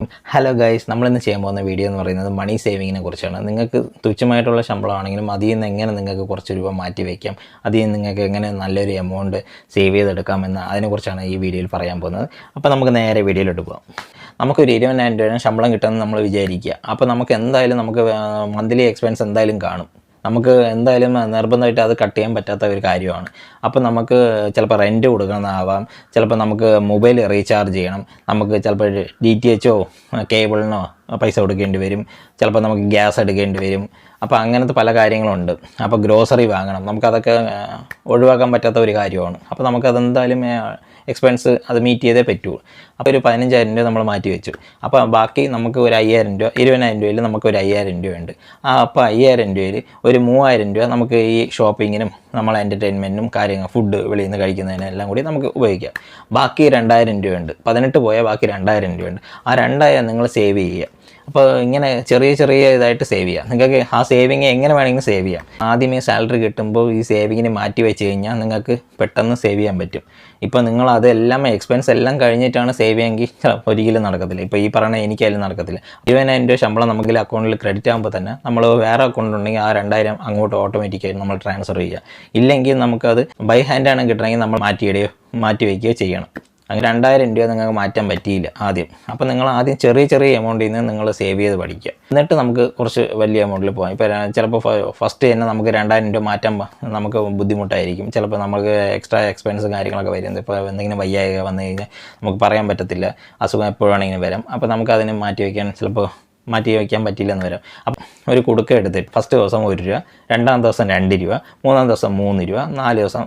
Hello guys, നമ്മളിന്ന് ചെയ്യാൻ പോകുന്ന വീഡിയോ എന്ന് പറയുന്നത് മണി സേവിങ്ങിനെ കുറിച്ചാണ്. നിങ്ങൾക്ക് തുച്ഛമായിട്ടുള്ള ശമ്പളമാണെങ്കിലും അതിൽ നിന്ന് എങ്ങനെ നിങ്ങൾക്ക് കുറച്ച് രൂപ മാറ്റി വയ്ക്കാം, അതിൽ നിന്ന് നിങ്ങൾക്ക് എങ്ങനെ നല്ലൊരു എമൗണ്ട് സേവ് ചെയ്തെടുക്കാമെന്ന് അതിനെക്കുറിച്ചാണ് ഈ വീഡിയോയിൽ പറയാൻ പോകുന്നത്. അപ്പോൾ നമുക്ക് നേരെ വീഡിയോയിലോട്ട് പോകാം. നമുക്കൊരു 20,000 രൂപ ശമ്പളം കിട്ടുമെന്ന് നമ്മൾ വിചാരിക്കുക. അപ്പോൾ നമുക്ക് എന്തായാലും മന്ത്ലി എക്സ്പെൻസ് എന്തായാലും കാണും. നമുക്ക് എന്തായാലും നിർബന്ധമായിട്ട് അത് കട്ട് ചെയ്യാൻ പറ്റാത്ത ഒരു കാര്യമാണ്. അപ്പോൾ നമുക്ക് ചിലപ്പോൾ റെൻറ്റ് കൊടുക്കണമെന്നാവാം, ചിലപ്പോൾ നമുക്ക് മൊബൈൽ റീചാർജ് ചെയ്യണം, നമുക്ക് ചിലപ്പോൾ DTHോ കേബിളിനോ പൈസ കൊടുക്കേണ്ടി വരും, ചിലപ്പോൾ നമുക്ക് ഗ്യാസ് എടുക്കേണ്ടി വരും. അപ്പോൾ അങ്ങനത്തെ പല കാര്യങ്ങളുണ്ട്. അപ്പോൾ ഗ്രോസറി വാങ്ങണം, നമുക്കതൊക്കെ ഒഴിവാക്കാൻ പറ്റാത്ത ഒരു കാര്യമാണ്. അപ്പോൾ നമുക്കതെന്തായാലും എക്സ്പെൻസ് അത് മീറ്റ് ചെയ്തേ പറ്റുള്ളൂ. അപ്പോൾ ഒരു 15,000 രൂപ നമ്മൾ മാറ്റി വെച്ചു. അപ്പോൾ ബാക്കി നമുക്ക് ഒരു 5,000 രൂപ, 20,000 രൂപയിൽ നമുക്ക് ഒരു 5,000 രൂപയുണ്ട്. അപ്പോൾ 5,000 രൂപയിൽ ഒരു 3,000 രൂപ നമുക്ക് ഈ ഷോപ്പിങ്ങിനും നമ്മളെ എൻ്റർടൈൻമെൻറ്റിനും കാര്യങ്ങൾ ഫുഡ് വെളിയിൽ നിന്ന് കഴിക്കുന്നതിനെല്ലാം കൂടി നമുക്ക് ഉപയോഗിക്കാം. ബാക്കി 2,000 രൂപയുണ്ട്. 18 പോയാൽ ബാക്കി 2,000 രൂപയുണ്ട്. ആ 2,000 നിങ്ങൾ സേവ് ചെയ്യുക. അപ്പോൾ ഇങ്ങനെ ചെറിയ ഇതായിട്ട് സേവ് ചെയ്യാം. നിങ്ങൾക്ക് ആ സേവിങ് എങ്ങനെ വേണമെങ്കിലും സേവ് ചെയ്യാം. ആദ്യമേ സാലറി കിട്ടുമ്പോൾ ഈ സേവിങ്ങിന് മാറ്റി വെച്ച് കഴിഞ്ഞാൽ നിങ്ങൾക്ക് പെട്ടെന്ന് സേവ് ചെയ്യാൻ പറ്റും. ഇപ്പോൾ നിങ്ങൾ അതെല്ലാം എക്സ്പെൻസ് എല്ലാം കഴിഞ്ഞിട്ടാണ് സേവ് ചെയ്യുമെങ്കിൽ ഒരിക്കലും നടക്കത്തില്ല. ഇപ്പോൾ ഈ പറയുന്ന എനിക്കായാലും നടക്കത്തില്ല. 20,000 രൂപ ശമ്പളം നമുക്ക് അക്കൗണ്ടിൽ ക്രെഡിറ്റ് ആകുമ്പോൾ തന്നെ നമ്മൾ വേറെ അക്കൗണ്ട് ഉണ്ടെങ്കിൽ ആ 2,000 അങ്ങോട്ട് ഓട്ടോമാറ്റിക്കായിട്ട് നമ്മൾ ട്രാൻസ്ഫർ ചെയ്യുക. ഇല്ലെങ്കിൽ നമുക്കത് ബൈ ഹാൻഡാണ് കിട്ടണമെങ്കിൽ നമ്മൾ മാറ്റി വയ്ക്കുകയോ ചെയ്യണം. അങ്ങനെ 2,000 രൂപ നിങ്ങൾക്ക് മാറ്റാൻ പറ്റിയില്ല ആദ്യം. അപ്പോൾ നിങ്ങൾ ആദ്യം ചെറിയ എമൗണ്ടിൽ നിന്ന് നിങ്ങൾ സേവ് ചെയ്ത് പഠിക്കുക. എന്നിട്ട് നമുക്ക് കുറച്ച് വലിയ എമൗണ്ടിൽ പോകാം. ഇപ്പോൾ ചിലപ്പോൾ ഫസ്റ്റ് തന്നെ നമുക്ക് 2,000 രൂപ മാറ്റാൻ നമുക്ക് ബുദ്ധിമുട്ടായിരിക്കും. ചിലപ്പോൾ നമുക്ക് എക്സ്ട്രാ എക്സ്പെൻസും കാര്യങ്ങളൊക്കെ വരുന്നത്. ഇപ്പോൾ എന്തെങ്കിലും വയ്യായ്ക വന്നു കഴിഞ്ഞാൽ നമുക്ക് പറയാൻ പറ്റത്തില്ല, അസുഖം എപ്പോഴാണെങ്കിലും വരാം. അപ്പോൾ നമുക്ക് അതിനെ മാറ്റി വയ്ക്കാൻ പറ്റില്ലെന്ന് വരാം. അപ്പം ഒരു കുടുക്ക എടുത്തിട്ട് ഫസ്റ്റ് ദിവസം 1 രൂപ, രണ്ടാം ദിവസം 2 രൂപ, മൂന്നാം ദിവസം 3 രൂപ, 4 ദിവസം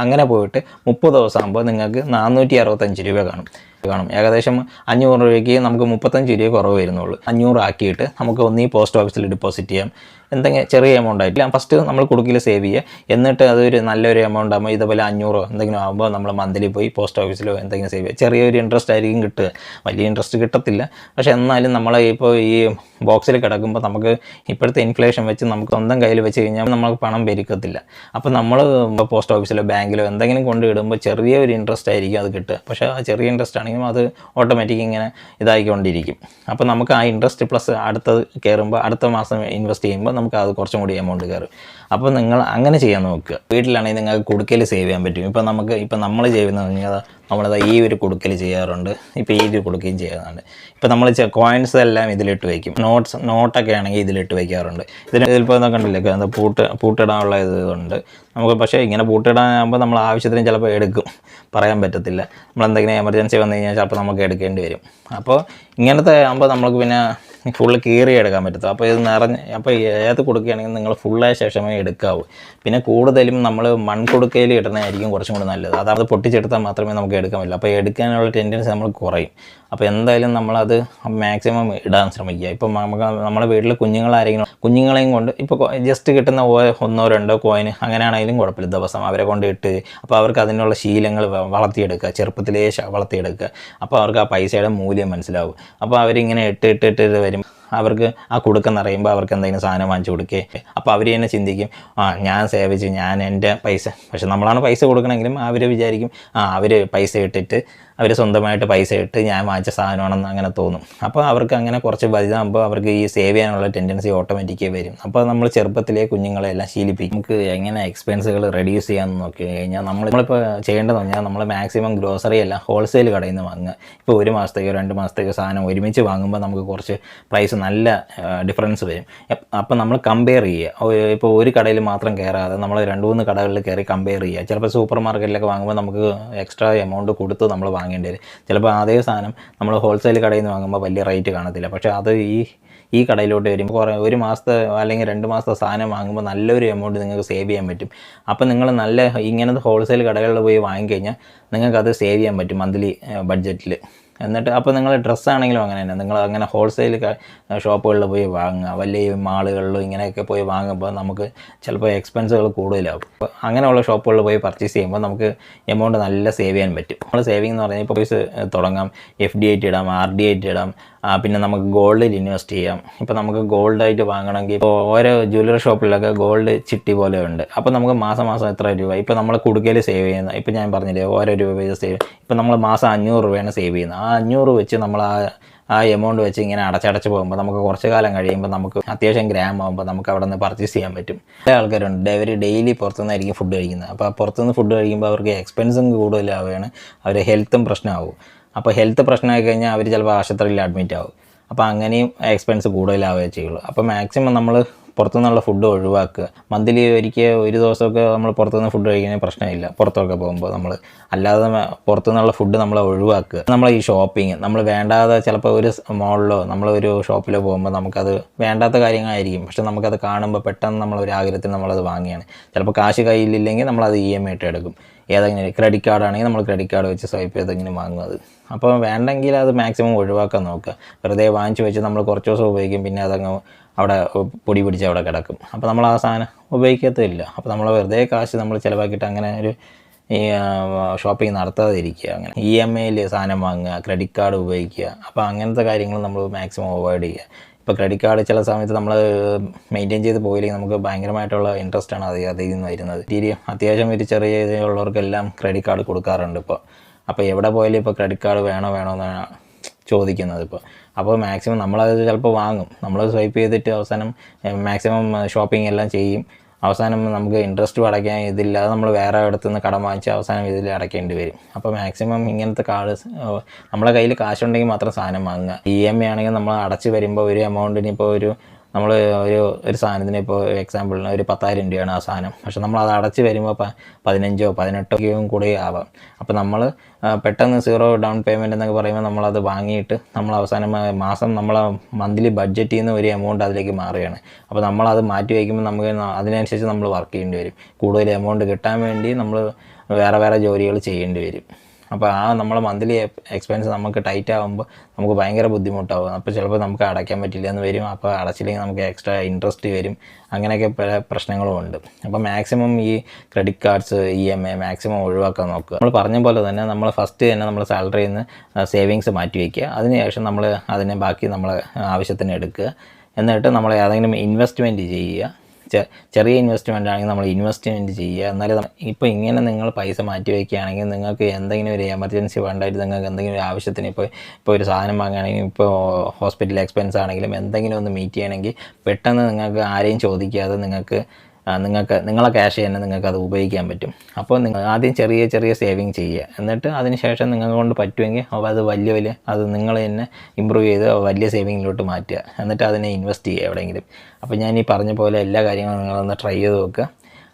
അങ്ങനെ പോയിട്ട് 30 ദിവസം ആകുമ്പോൾ നിങ്ങൾക്ക് 465 രൂപ കാണും. ഏകദേശം 500 രൂപയ്ക്ക് നമുക്ക് 35 രൂപ കുറവ് വരുന്നുള്ളൂ. 500 ആക്കിയിട്ട് നമുക്ക് ഒന്നീ പോസ്റ്റ് ഓഫീസിൽ ഡെപ്പോസിറ്റ് ചെയ്യാം. എന്തെങ്കിലും ചെറിയ എമൗണ്ട് ആയിട്ടില്ല, ഫസ്റ്റ് നമ്മൾ കുടുക്കിൽ സേവ് ചെയ്യുക. എന്നിട്ട് അതൊരു നല്ലൊരു എമൗണ്ട് ആകുമ്പോൾ ഇതുപോലെ 500 എന്തെങ്കിലും ആകുമ്പോൾ നമ്മൾ മന്ത്ലി പോയി പോസ്റ്റ് ഓഫീസിലോ എന്തെങ്കിലും സേവ് ചെയ്യുക. ചെറിയൊരു ഇൻട്രസ്റ്റ് ആയിരിക്കും കിട്ടുക, വലിയ ഇൻട്രസ്റ്റ് കിട്ടത്തില്ല. പക്ഷേ എന്നാലും നമ്മൾ ഇപ്പോൾ ഈ ബോക്സിൽ കിടക്കുമ്പോൾ നമുക്ക് ഇപ്പോഴത്തെ ഇൻഫ്ലേഷൻ വെച്ച് നമുക്ക് സ്വന്തം കയ്യിൽ വെച്ച് കഴിഞ്ഞാൽ നമുക്ക് പണം പെരുക്കത്തില്ല. അപ്പോൾ നമ്മൾ പോസ്റ്റ് ഓഫീസിലോ ബാങ്കിലോ എന്തെങ്കിലും കൊണ്ട് ഇടുമ്പോൾ ചെറിയൊരു ഇൻട്രസ്റ്റ് ആയിരിക്കും അത് കിട്ടുക. പക്ഷേ ആ ചെറിയ ഇൻട്രസ്റ്റ് ആണെങ്കിൽ അത് ഓട്ടോമാറ്റിക് ഇങ്ങനെ ഇതായിക്കൊണ്ടിരിക്കും. അപ്പോൾ നമുക്ക് ആ ഇൻട്രസ്റ്റ് പ്ലസ് അടുത്തത് കയറുമ്പോൾ അടുത്ത മാസം ഇൻവെസ്റ്റ് ചെയ്യുമ്പോൾ നമുക്ക് അത് കുറച്ചും കൂടി എമൗണ്ട് കയറും. അപ്പോൾ നിങ്ങൾ അങ്ങനെ ചെയ്യാൻ നോക്കുക. വീട്ടിലാണെങ്കിൽ നിങ്ങൾക്ക് കുടുക്കൽ സേവ് ചെയ്യാൻ പറ്റും. ഇപ്പം നമ്മൾ ചെയ്യുന്നത് പറഞ്ഞാൽ നമ്മളത് ഈ ഒരു കുടുക്കൽ ചെയ്യാറുണ്ട്, ഇപ്പോൾ ഈ ഒരു കുടുക്കയും ചെയ്യാറുണ്ട്. ഇപ്പോൾ നമ്മൾ കോയിൻസ് എല്ലാം ഇതിലിട്ട് വയ്ക്കും. നോട്ടൊക്കെ ആണെങ്കിൽ ഇതിലിട്ട് വയ്ക്കാറുണ്ട്. ഇതിലിപ്പോൾ കണ്ടില്ലേ, എന്താ പൂട്ടിടാനുള്ള ഇതുണ്ട് നമുക്ക്. പക്ഷേ ഇങ്ങനെ പൂട്ടിടാനാകുമ്പോൾ നമ്മൾ ആവശ്യത്തിന് ചിലപ്പോൾ എടുക്കും, പറയാൻ പറ്റത്തില്ല. നമ്മളെന്തെങ്കിലും എമർജൻസി വന്നു കഴിഞ്ഞാൽ ചിലപ്പോൾ നമുക്ക് എടുക്കേണ്ടി വരും. അപ്പോൾ ഇങ്ങനത്തെ ആകുമ്പോൾ നമുക്ക് പിന്നെ ഫുള്ള് കീറി എടുക്കാൻ പറ്റത്തുള്ളൂ. അപ്പോൾ ഇത് അപ്പോൾ ഏത് കൊടുക്കുകയാണെങ്കിൽ നിങ്ങൾ ഫുള്ളായ ശേഷമേ എടുക്കാവൂ. പിന്നെ കൂടുതലും നമ്മൾ മൺകുടുക്കയിൽ ഇടുന്നതായിരിക്കും കുറച്ചും കൂടി നല്ലത്. അതായത് പൊട്ടിച്ചെടുത്താൽ മാത്രമേ നമുക്ക് എടുക്കാൻ പറ്റില്ല. അപ്പോൾ എടുക്കാനുള്ള ടെൻഡൻസി നമ്മൾ കുറയും. അപ്പോൾ എന്തായാലും നമ്മളത് മാക്സിമം ഇടാൻ ശ്രമിക്കുക. ഇപ്പം നമ്മുടെ വീട്ടിൽ കുഞ്ഞുങ്ങളെയും കൊണ്ട് ഇപ്പോൾ ജസ്റ്റ് കിട്ടുന്ന 1 2 കോയിൻ അങ്ങനെയാണെങ്കിലും കുഴപ്പമില്ല, ദിവസം അവരെ കൊണ്ട് ഇട്ട് അപ്പോൾ അവർക്ക് അതിനുള്ള ശീലങ്ങൾ വളർത്തിയെടുക്കുക, ചെറുപ്പത്തിലേ വളർത്തിയെടുക്കുക. അപ്പോൾ അവർക്ക് ആ പൈസയുടെ മൂല്യം മനസ്സിലാവും. അപ്പോൾ അവരിങ്ങനെ ഇട്ട് വരും. അവർക്ക് ആ കുടുക്കം നിറയുമ്പോൾ അവർക്ക് എന്തെങ്കിലും സാധനം വാങ്ങിച്ചു കൊടുക്കേ. അപ്പോൾ അവർ തന്നെ ചിന്തിക്കും, ഞാൻ സേവിച്ച് ഞാൻ എൻ്റെ പൈസ, പക്ഷെ നമ്മളാണ് പൈസ കൊടുക്കണമെങ്കിലും അവർ വിചാരിക്കും അവർ പൈസ ഇട്ടിട്ട് അവർ സ്വന്തമായിട്ട് പൈസ ഇട്ട് ഞാൻ വാങ്ങിച്ച സാധനമാണെന്ന് അങ്ങനെ തോന്നും. അപ്പോൾ അവർക്ക് അങ്ങനെ കുറച്ച് വലുതാകുമ്പോൾ അവർക്ക് ഈ സേവ് ചെയ്യാനുള്ള ടെൻഡൻസി ഓട്ടോമാറ്റിക്കായി വരും. അപ്പോൾ നമ്മൾ ചെറുപ്പത്തിലെ കുഞ്ഞുങ്ങളെല്ലാം ശീലിപ്പിക്കും. നമുക്ക് എങ്ങനെ എക്സ്പെൻസുകൾ റെഡ്യൂസ് ചെയ്യാമെന്ന് നോക്കി കഴിഞ്ഞാൽ നമ്മളിപ്പോൾ ചെയ്യേണ്ടതെന്ന് പറഞ്ഞാൽ നമ്മൾ മാക്സിമം ഗ്രോസറി എല്ലാം ഹോൾസെയിൽ കടയിൽ നിന്ന് വാങ്ങുക. ഇപ്പോൾ 1 മാസത്തേക്കോ 2 മാസത്തേക്കോ സാധനം ഒരുമിച്ച് വാങ്ങുമ്പോൾ നമുക്ക് കുറച്ച് പ്രൈസ് നല്ല ഡിഫറൻസ് വരും. അപ്പോൾ നമ്മൾ കമ്പയർ ചെയ്യുക. ഇപ്പോൾ ഒരു കടയിൽ മാത്രം കയറാതെ നമ്മൾ 2-3 കടകളിൽ കയറി കമ്പയർ ചെയ്യുക. ചിലപ്പോൾ സൂപ്പർ മാർക്കറ്റിലൊക്കെ വാങ്ങുമ്പോൾ നമുക്ക് എക്സ്ട്രാ എമൗണ്ട് കൊടുത്ത് നമ്മൾ വാങ്ങേണ്ടി വരും. ചിലപ്പോൾ അതേ സാധനം നമ്മൾ ഹോൾസെയിൽ കടയിൽ നിന്ന് വാങ്ങുമ്പോൾ വലിയ റേറ്റ് കാണത്തില്ല. പക്ഷേ അത് ഈ കടയിലോട്ട് വരുമ്പോൾ 1 മാസത്തെ അല്ലെങ്കിൽ 2 മാസത്തെ സാധനം വാങ്ങുമ്പോൾ നല്ലൊരു എമൗണ്ട് നിങ്ങൾക്ക് സേവ് ചെയ്യാൻ പറ്റും. അപ്പോൾ നിങ്ങൾ ഇങ്ങനത്തെ ഹോൾസെയിൽ കടകളിൽ പോയി വാങ്ങിക്കഴിഞ്ഞാൽ നിങ്ങൾക്കത് സേവ് ചെയ്യാൻ പറ്റും മന്ത്ലി ബഡ്ജറ്റിൽ. എന്നിട്ട് അപ്പോൾ നിങ്ങൾ ഡ്രസ്സാണെങ്കിലും അങ്ങനെ തന്നെ നിങ്ങൾ അങ്ങനെ ഹോൾസെയിൽ ഷോപ്പുകളിൽ പോയി വാങ്ങുക. വലിയ മാളുകളിലും ഇങ്ങനെയൊക്കെ പോയി വാങ്ങുമ്പോൾ നമുക്ക് ചിലപ്പോൾ എക്സ്പെൻസുകൾ കൂടുതലാകും. അപ്പോൾ അങ്ങനെയുള്ള ഷോപ്പുകളിൽ പോയി പർച്ചേസ് ചെയ്യുമ്പോൾ നമുക്ക് എമൗണ്ട് നല്ല സേവ് ചെയ്യാൻ പറ്റും. നമ്മൾ സേവിങ് എന്ന് പറഞ്ഞാൽ ഇപ്പോൾ പൈസ തുടങ്ങാം, FD ആയിട്ട് ഇടാം, RD ആയിട്ട് ഇടാം, പിന്നെ നമുക്ക് ഗോൾഡിൽ ഇൻവെസ്റ്റ് ചെയ്യാം. ഇപ്പോൾ നമുക്ക് ഗോൾഡായിട്ട് വാങ്ങണമെങ്കിൽ ഇപ്പോൾ ഓരോ ജ്വല്ലറി ഷോപ്പിലൊക്കെ ഗോൾഡ് ചിട്ടി പോലെ ഉണ്ട്. അപ്പോൾ നമുക്ക് മാസം മാസം എത്ര രൂപ, ഇപ്പോൾ നമ്മൾ കുടുക്കയിൽ സേവ് ചെയ്യുന്ന, ഇപ്പോൾ ഞാൻ പറഞ്ഞില്ലേ ഓരോ രൂപ വെച്ച് സേവ്, ഇപ്പോൾ നമ്മൾ മാസം 500 രൂപയാണ് സേവ് ചെയ്യുന്നത്. ആ 500 വെച്ച് നമ്മൾ ആ എമൗണ്ട് വെച്ച് ഇങ്ങനെ അടച്ചടച്ച് പോകുമ്പോൾ നമുക്ക് കുറച്ച് കാലം കഴിയുമ്പോൾ നമുക്ക് അത്യാവശ്യം ഗ്രാം ആകുമ്പോൾ നമുക്ക് അവിടെ നിന്ന് പർച്ചേസ് ചെയ്യാൻ പറ്റും. ചില ആൾക്കാരുണ്ട് അവർ ഡെയിലി പുറത്തുനിന്നായിരിക്കും ഫുഡ് കഴിക്കുന്നത്. അപ്പോൾ പുറത്തുനിന്ന് ഫുഡ് കഴിക്കുമ്പോൾ അവർക്ക് എക്സ്പെൻസും കൂടുതലാവുകയാണ്, അവർ ഹെൽത്തും പ്രശ്നമാവും. അപ്പോൾ ഹെൽത്ത് പ്രശ്നമായി കഴിഞ്ഞാൽ അവർ ചിലപ്പോൾ ആശുപത്രിയിൽ അഡ്മിറ്റ് ആവും. അപ്പോൾ അങ്ങനെയും എക്സ്പെൻസ് കൂടുതലാവുകയേ ചെയ്യുള്ളൂ. അപ്പോൾ മാക്സിമം നമ്മൾ പുറത്തുനിന്നുള്ള ഫുഡ് ഒഴിവാക്കുക. മന്ത്ലി ഒരിക്കൽ ഒരു ദിവസമൊക്കെ നമ്മൾ പുറത്തുനിന്ന് ഫുഡ് കഴിക്കുന്നതിന് പ്രശ്നമില്ല. പുറത്തൊക്കെ പോകുമ്പോൾ നമ്മൾ അല്ലാതെ പുറത്തുനിന്നുള്ള ഫുഡ് നമ്മൾ ഒഴിവാക്കുക. നമ്മൾ ഈ ഷോപ്പിംഗ് നമ്മൾ വേണ്ടാതെ ചിലപ്പോൾ ഒരു മോളിലോ നമ്മളൊരു ഷോപ്പിലോ പോകുമ്പോൾ നമുക്കത് വേണ്ടാത്ത കാര്യങ്ങളായിരിക്കും, പക്ഷെ നമുക്കത് കാണുമ്പോൾ പെട്ടെന്ന് നമ്മളൊരു ആഗ്രഹത്തിൽ നമ്മളത് വാങ്ങിയാണ്. ചിലപ്പോൾ കാശ് കയ്യിലില്ലെങ്കിൽ നമ്മളത് EMI ഇട്ട് എടുക്കും. ഏതെങ്കിലും ക്രെഡിറ്റ് കാർഡാണെങ്കിൽ നമ്മൾ ക്രെഡിറ്റ് കാർഡ് വെച്ച് സ്വൈപ്പ് ചെയ്തെങ്കിലും വാങ്ങുന്നത്. അപ്പോൾ വേണ്ടെങ്കിൽ അത് മാക്സിമം ഒഴിവാക്കാൻ നോക്കുക. വെറുതെ വാങ്ങിച്ച് വെച്ച് നമ്മൾ കുറച്ച് ദിവസം ഉപയോഗിക്കും, പിന്നെ അതങ്ങ് അവിടെ പൊടി പിടിച്ച് അവിടെ കിടക്കും. അപ്പോൾ നമ്മൾ ആ സാധനം ഉപയോഗിക്കത്തില്ല. അപ്പോൾ നമ്മൾ വെറുതെ കാശ് നമ്മൾ ചിലവാക്കിയിട്ട് അങ്ങനെ ഒരു ഈ ഷോപ്പിംഗ് നടത്താതെ ഇരിക്കുക. അങ്ങനെ EMIയിൽ സാധനം വാങ്ങുക, ക്രെഡിറ്റ് കാർഡ് ഉപയോഗിക്കുക. അപ്പോൾ അങ്ങനത്തെ കാര്യങ്ങൾ നമ്മൾ മാക്സിമം അവോയ്ഡ് ചെയ്യുക. ഇപ്പോൾ ക്രെഡിറ്റ് കാർഡ് ചില സമയത്ത് നമ്മൾ മെയിൻറ്റെയിൻ ചെയ്ത് പോയില്ലെങ്കിൽ നമുക്ക് ഭയങ്കരമായിട്ടുള്ള ഇൻട്രസ്റ്റാണ് അതിൽ നിന്ന് വരുന്നത്. അത്യാവശ്യം ഒരു ചെറിയ ഇതുള്ളവർക്കെല്ലാം ക്രെഡിറ്റ് കാർഡ് കൊടുക്കാറുണ്ട് ഇപ്പോൾ. അപ്പോൾ എവിടെ പോയാലും ഇപ്പോൾ ക്രെഡിറ്റ് കാർഡ് വേണോ എന്നാണ് ചോദിക്കുന്നത് ഇപ്പോൾ. അപ്പോൾ മാക്സിമം നമ്മളത് ചിലപ്പോൾ വാങ്ങും, നമ്മൾ സ്വൈപ്പ് ചെയ്തിട്ട് അവസാനം മാക്സിമം ഷോപ്പിംഗ് എല്ലാം ചെയ്യും. അവസാനം നമുക്ക് ഇൻട്രസ്റ്റ് അടയ്ക്കാൻ ഇതില്ലാതെ നമ്മൾ വേറെ അടുത്തുനിന്ന് കടം വാങ്ങിച്ച് അവസാനം ഇതിൽ അടയ്ക്കേണ്ടി വരും. അപ്പോൾ മാക്സിമം ഇങ്ങനത്തെ കാർഡ് നമ്മളെ കയ്യിൽ കാശുണ്ടെങ്കിൽ മാത്രം സാധനം വാങ്ങുക. EMI ആണെങ്കിൽ നമ്മൾ അടച്ച് വരുമ്പോൾ ഒരു എമൗണ്ടിന് ഇപ്പോൾ നമ്മൾ ഒരു സാധനത്തിന് ഇപ്പോൾ എക്സാമ്പിളിന് ഒരു 10,000 രൂപയാണ് ആ സാധനം, പക്ഷെ നമ്മൾ അത് അടച്ച് വരുമ്പോൾ 15 18 കൂടെ ആവാം. അപ്പോൾ നമ്മൾ പെട്ടെന്ന് 0 ഡൗൺ പേയ്മെൻറ്റ് എന്നൊക്കെ പറയുമ്പോൾ നമ്മളത് വാങ്ങിയിട്ട് നമ്മൾ അവസാനം മാസം നമ്മൾ മന്ത്ലി ബഡ്ജറ്റിൽ നിന്ന് ഒരു എമൗണ്ട് അതിലേക്ക് മാറുകയാണ്. അപ്പോൾ നമ്മളത് മാറ്റി വയ്ക്കുമ്പോൾ നമുക്ക് അതിനനുസരിച്ച് നമ്മൾ വർക്ക് ചെയ്യേണ്ടി വരും. കൂടുതൽ എമൗണ്ട് കിട്ടാൻ വേണ്ടി നമ്മൾ വേറെ ജോലികൾ ചെയ്യേണ്ടി വരും. അപ്പോൾ നമ്മളെ മന്ത്ലി എക്സ്പെൻസ് നമുക്ക് ടൈറ്റ് ആകുമ്പോൾ നമുക്ക് ഭയങ്കര ബുദ്ധിമുട്ടാവും. അപ്പോൾ ചിലപ്പോൾ നമുക്ക് അടയ്ക്കാൻ പറ്റില്ല എന്ന് വരും. അപ്പോൾ അടച്ചില്ലെങ്കിൽ നമുക്ക് എക്സ്ട്രാ ഇൻട്രസ്റ്റ് വരും. അങ്ങനെയൊക്കെ പല പ്രശ്നങ്ങളും ഉണ്ട്. അപ്പോൾ മാക്സിമം ഈ ക്രെഡിറ്റ് കാർഡ്സ് EMI മാക്സിമം ഒഴിവാക്കാൻ നോക്കുക. നമ്മൾ പറഞ്ഞ പോലെ തന്നെ നമ്മൾ ഫസ്റ്റ് തന്നെ നമ്മൾ സാലറിയിൽ നിന്ന് സേവിങ്സ് മാറ്റി വയ്ക്കുക. അതിനുശേഷം നമ്മൾ അതിനെ ബാക്കി നമ്മൾ ആവശ്യത്തിന് എടുക്കുക. എന്നിട്ട് നമ്മൾ ഏതെങ്കിലും ഇൻവെസ്റ്റ്മെൻറ്റ് ചെയ്യുക. ചെറിയ ഇൻവെസ്റ്റ്മെൻ്റ് ആണെങ്കിൽ നമ്മൾ ഇൻവെസ്റ്റ്മെൻറ്റ് ചെയ്യുക. എന്നാലും ഇപ്പോൾ ഇങ്ങനെ നിങ്ങൾ പൈസ മാറ്റി വയ്ക്കുകയാണെങ്കിൽ നിങ്ങൾക്ക് എന്തെങ്കിലും ഒരു എമർജൻസി വേണ്ടായിട്ട് നിങ്ങൾക്ക് എന്തെങ്കിലും ഒരു ആവശ്യത്തിന് ഇപ്പോൾ ഒരു സാധനം വാങ്ങുകയാണെങ്കിൽ, ഇപ്പോൾ ഹോസ്പിറ്റൽ എക്സ്പെൻസ് ആണെങ്കിലും എന്തെങ്കിലും ഒന്ന് മീറ്റ് ചെയ്യണമെങ്കിൽ പെട്ടെന്ന് നിങ്ങൾക്ക് ആരെയും ചോദിക്കാതെ നിങ്ങളെ ക്യാഷ് തന്നെ നിങ്ങൾക്ക് അത് ഉപയോഗിക്കാൻ പറ്റും. അപ്പോൾ നിങ്ങൾ ആദ്യം ചെറിയ സേവിങ് ചെയ്യുക. എന്നിട്ട് അതിന് ശേഷം നിങ്ങൾക്ക് കൊണ്ട് പറ്റുമെങ്കിൽ അത് വലിയ അത് നിങ്ങൾ തന്നെ ഇമ്പ്രൂവ് ചെയ്ത് വലിയ സേവിങ്ങിലോട്ട് മാറ്റുക. എന്നിട്ട് അതിനെ ഇൻവെസ്റ്റ് ചെയ്യുക എവിടെയെങ്കിലും. അപ്പോൾ ഞാൻ ഈ പറഞ്ഞ പോലെ എല്ലാ കാര്യങ്ങളും നിങ്ങളൊന്ന് ട്രൈ ചെയ്ത് നോക്കുക.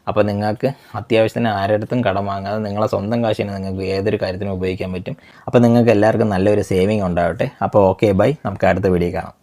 അപ്പോൾ നിങ്ങൾക്ക് അത്യാവശ്യത്തിന് ആരുടെടുത്തും കടം വാങ്ങാതെ നിങ്ങളെ സ്വന്തം കാശിനെ നിങ്ങൾക്ക് ഏതൊരു കാര്യത്തിനും ഉപയോഗിക്കാൻ പറ്റും. അപ്പോൾ നിങ്ങൾക്ക് എല്ലാവർക്കും നല്ലൊരു സേവിങ് ഉണ്ടാവട്ടെ. അപ്പോൾ ഓക്കെ, ബൈ. നമുക്ക് അടുത്ത വീഡിയോ കാണാം.